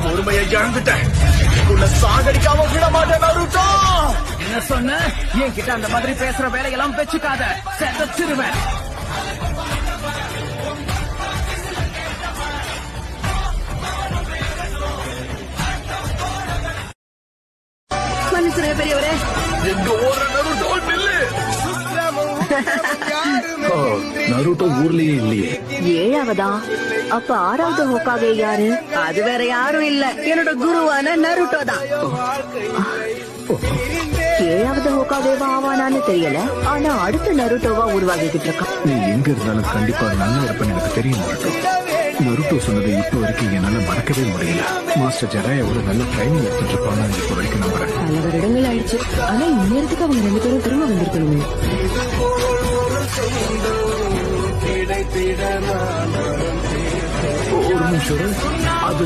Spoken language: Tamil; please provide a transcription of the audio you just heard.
பொறுமையை இழந்துட்டேன். உன்னை சாகடிக்காம விட மாட்டேன் நருட்டோ. என்ன சொன்ன? என்கிட்ட அந்த மாதிரி பேசுற வேலையெல்லாம் வச்சுக்காத, செத்துருவேன். மனுஷரே பெரியவரே, எங்க ஓர நருட்டோ நில்லு. நருட்டோ ஊர்லயே இல்லையே. 7வதா? அப்ப 6வது ஹோக்காகே யாரு? அது வேற யாரும் இல்ல, என்னோட குருவான நருட்டோ தான். 7வது ஹோக்காகேவா ஆவானான்னு தெரியல, ஆனா அடுத்த நருட்டோவா உருவாகிக்கிட்டு இருக்கான். நீ எங்க இருந்தாலும் கண்டிப்பா நல்லா இருப்பேன்னு எனக்கு தெரியும் நருட்டோ. நருட்டோ சொன்னதை இப்ப வரைக்கும் என்னால மறக்கவே முடியல. மாஸ்டர் ஜெராயோட நல்ல ட்ரைனிங் எடுத்துட்டு இருப்பாங்க இப்ப வரைக்கும் நம்புறேன். பல வருடங்கள் ஆயிடுச்சு, ஆனா இந்நேரத்துக்கு அவங்க 2 பேரும் திரும்ப வந்திருக்கணுமே. ஒரு நிமிஷம், அது